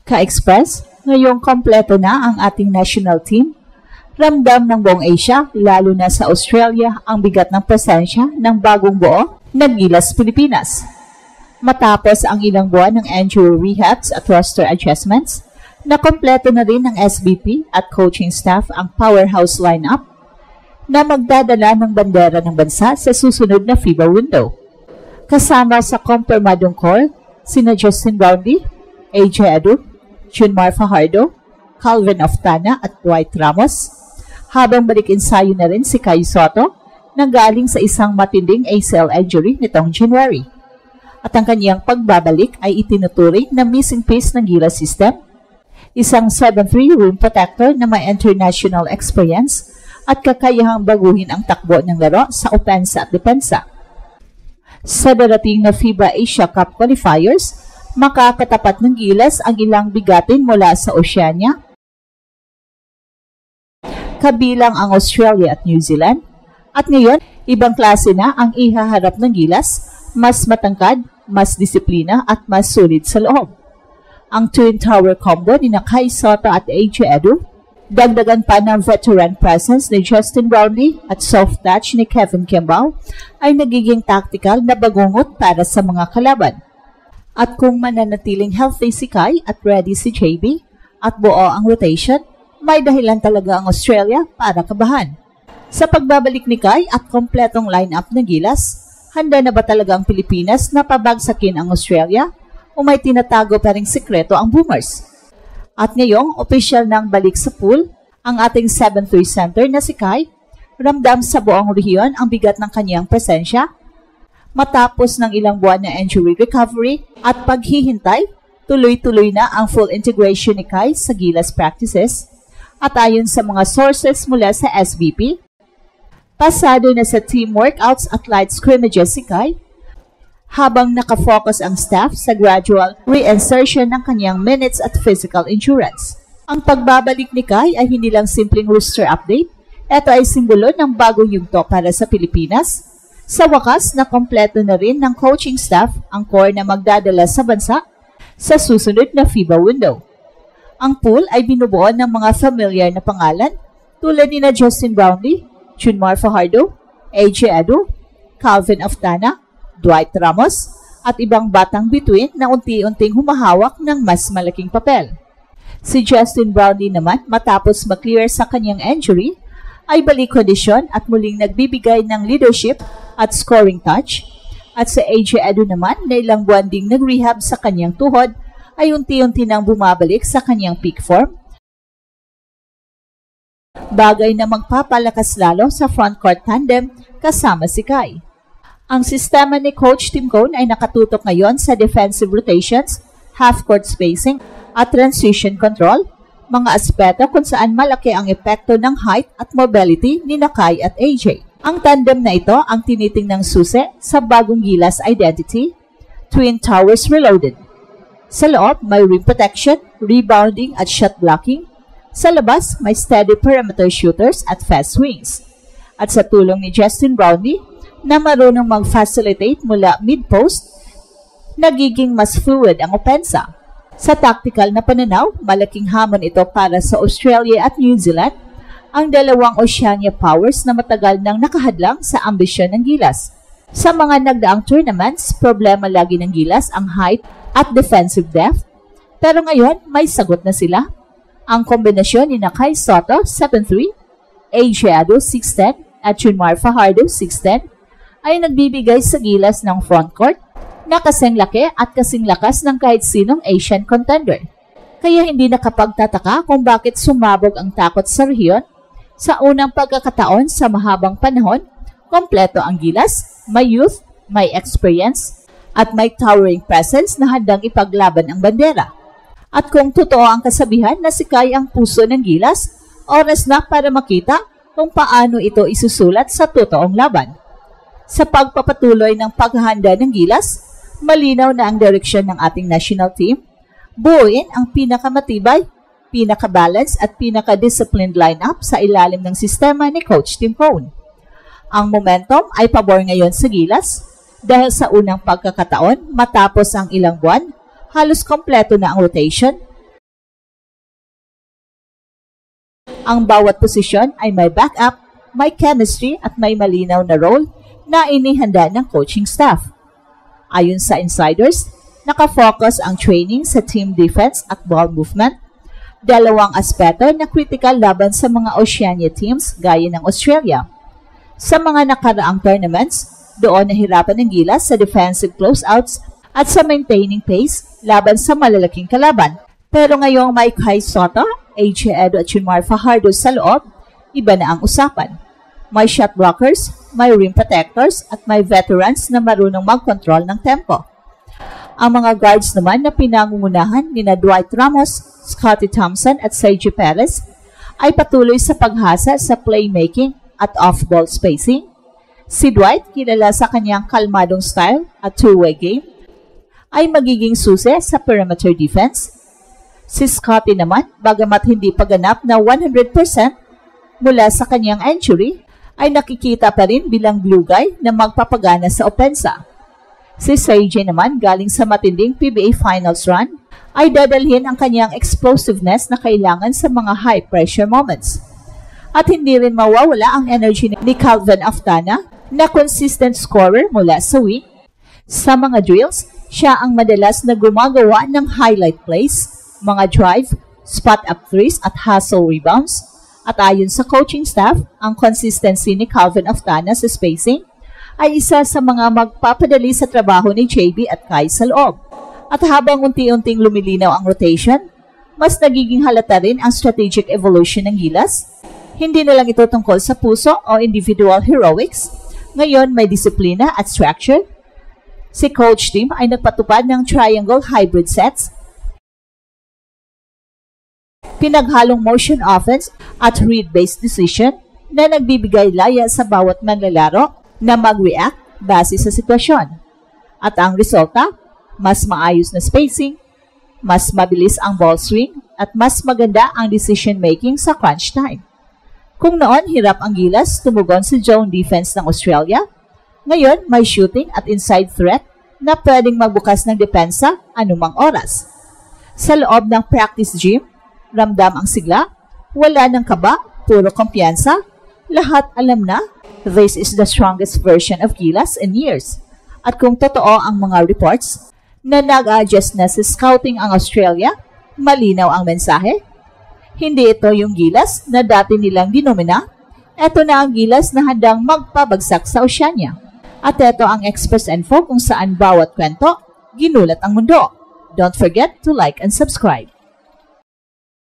Ka-Express, ngayong kompleto na ang ating national team. Ramdam ng buong Asia, lalo na sa Australia, ang bigat ng presensya ng bagong buo na Gilas Pilipinas. Matapos ang ilang buwan ng injury rehabs at roster adjustments, nakompleto na rin ng SBP at coaching staff ang powerhouse lineup na magdadala ng bandera ng bansa sa susunod na FIBA window. Kasama sa kompirmadong core, sina Justin Brownlee, AJ Adu, Junmar Fajardo, Calvin Oftana at Dwight Ramos, habang balik ensayo na rin si Kai Sotto na galing sa isang matinding ACL injury nitong January. At ang kanyang pagbabalik ay itinuturing na missing piece ng Gilas system, isang 7'3" rim protector na may international experience at kakayahang baguhin ang takbo ng laro sa opensa at depensa. Sa darating na FIBA Asia Cup qualifiers, makakatapat ng Gilas ang ilang bigatin mula sa Oceania, kabilang ang Australia at New Zealand. At ngayon, ibang klase na ang ihaharap ng Gilas, mas matangkad, mas disiplina at mas sulit sa loob. Ang Twin Tower combo ni Kai Sotto at AJ Adu, dagdagan pa ng veteran presence ni Justin Brownlee at soft touch ni Kevin Kimball ay nagiging tactical na bagungot para sa mga kalaban. At kung mananatiling healthy si Kai at ready si JB at buo ang rotation, may dahilan talaga ang Australia para kabahan. Sa pagbabalik ni Kai at kompletong lineup ng Gilas, handa na ba talaga ang Pilipinas na pabagsakin ang Australia o may tinatago pa ring sikreto ang Boomers? At ngayong opisyal nang balik sa pool, ang ating 7'3" center na si Kai, ramdam sa buong rehiyon ang bigat ng kanyang presensya. Matapos ng ilang buwan na injury recovery at paghihintay, tuloy-tuloy na ang full integration ni Kai sa Gilas practices. At ayon sa mga sources mula sa SBP, pasado na sa team workouts at light scrimmages si Kai, habang nakafocus ang staff sa gradual reinsertion ng kanyang minutes at physical endurance. Ang pagbabalik ni Kai ay hindi lang simpleng roster update, ito ay simbolo ng bagong yugto para sa Pilipinas. Sa wakas, nakompleto na rin ng coaching staff ang core na magdadala sa bansa sa susunod na FIBA window. Ang pool ay binubuo ng mga familiar na pangalan tulad ni Justin Brownlee, Junmar Fajardo, AJ Adu, Calvin Oftana, Dwight Ramos, at ibang batang bituin na unti-unting humahawak ng mas malaking papel. Si Justin Brownlee naman, matapos maklear sa kanyang injury, ay balik kondisyon at muling nagbibigay ng leadership at scoring touch. At si AJ Adu naman na ilang buwan ding nag-rehab sa kanyang tuhod, ay unti-unti nang bumabalik sa kanyang peak form. Bagay na magpapalakas lalo sa frontcourt tandem kasama si Kai. Ang sistema ni Coach Tim Cone ay nakatutok ngayon sa defensive rotations, half-court spacing at transition control, mga aspeto kung saan malaki ang epekto ng height at mobility ni Kai at AJ. Ang tandem na ito ang tinitingnang susi sa bagong Gilas identity, Twin Towers Reloaded. Sa loob, may rim protection, rebounding at shot blocking. Sa labas, may steady perimeter shooters at fast swings. At sa tulong ni Justin Brownlee, na marunong mag-facilitate mula mid-post, nagiging mas fluid ang opensa. Sa tactical na pananaw, malaking hamon ito para sa Australia at New Zealand, ang dalawang Oceania powers na matagal nang nakahadlang sa ambisyon ng Gilas. Sa mga nagdaang tournaments, problema lagi ng Gilas ang height at defensive depth, pero ngayon may sagot na sila. Ang kombinasyon ni Kai Sotto, 7'3", AJ Adu, 6'10", at Junmar Fajardo, 6'10", ay nagbibigay sa Gilas ng frontcourt na kasing laki at kasing lakas ng kahit sinong Asian contender. Kaya hindi nakapagtataka kung bakit sumabog ang takot sa rehiyon. Sa unang pagkakataon sa mahabang panahon, kompleto ang Gilas, may youth, may experience, at may towering presence na handang ipaglaban ang bandera. At kung totoo ang kasabihan na si Kai ang puso ng Gilas, oras na para makita kung paano ito isusulat sa totoong laban. Sa pagpapatuloy ng paghahanda ng Gilas, malinaw na ang direksyon ng ating national team. Buuin ang pinakamatibay, pinaka-balance at pinaka-disciplined lineup sa ilalim ng sistema ni Coach Tim Cone. Ang momentum ay pabor ngayon sa Gilas dahil sa unang pagkakataon matapos ang ilang buwan, halos kompleto na ang rotation, Ang bawat posisyon ay may backup, may chemistry at may malinaw na role na inihanda ng coaching staff. Ayon sa insiders, nakafocus ang training sa team defense at ball movement, dalawang aspeto na critical laban sa mga Oceania teams gaya ng Australia. Sa mga nakaraang tournaments, doon nahirapan ng Gilas sa defensive closeouts at sa maintaining pace laban sa malalaking kalaban. Pero ngayong may Kai Sota, AJ Edo at Junmar Fajardo sa loob, iba na ang usapan. May shot blockers, may rim protectors at may veterans na marunong mag-control ng tempo. Ang mga guards naman na pinangungunahan ni Dwight Ramos, Scottie Thompson at Sergio Perez ay patuloy sa paghasa sa playmaking at off-ball spacing. Si Dwight, kilala sa kanyang kalmadong style at two-way game, ay magiging susi sa perimeter defense. Si Scottie naman, bagamat hindi paganap na 100% mula sa kanyang injury, ay nakikita pa rin bilang glue guy na magpapagana sa opensa. Si Sergio naman, galing sa matinding PBA Finals run, ay dadalhin ang kanyang explosiveness na kailangan sa mga high-pressure moments. At hindi rin mawawala ang energy ni Calvin Aftana na consistent scorer mula sa wing. Sa mga drills, siya ang madalas na gumagawa ng highlight plays, mga drive, spot-up threes at hustle rebounds. At ayon sa coaching staff, ang consistency ni Calvin Aftana sa spacing ay isa sa mga magpapadali sa trabaho ni JB at Kai sa loob. At habang unti-unting lumilinaw ang rotation, mas nagiging halata rin ang strategic evolution ng Gilas. Hindi na lang ito tungkol sa puso o individual heroics. Ngayon may disiplina at structure. Si Coach Tim ay nagpatupad ng triangle hybrid sets, pinaghalong motion offense at read-based decision na nagbibigay laya sa bawat manlalaro na mag-react base sa sitwasyon. At ang resulta, mas maayos na spacing, mas mabilis ang ball swing, at mas maganda ang decision-making sa crunch time. Kung noon hirap ang Gilas tumugon sa zone defense ng Australia, ngayon may shooting at inside threat na pwedeng magbukas ng depensa anumang oras. Sa loob ng practice gym, ramdam ang sigla, wala ng kaba, puro kumpiyansa, lahat alam na, this is the strongest version of Gilas in years. At kung totoo ang mga reports na nag-adjust na sa scouting ang Australia, malinaw ang mensahe. Hindi ito yung Gilas na dati nilang dinomina, ito na ang Gilas na handang magpabagsak sa Oceania. At ito ang Express Info kung saan bawat kwento, ginulat ang mundo. Don't forget to like and subscribe.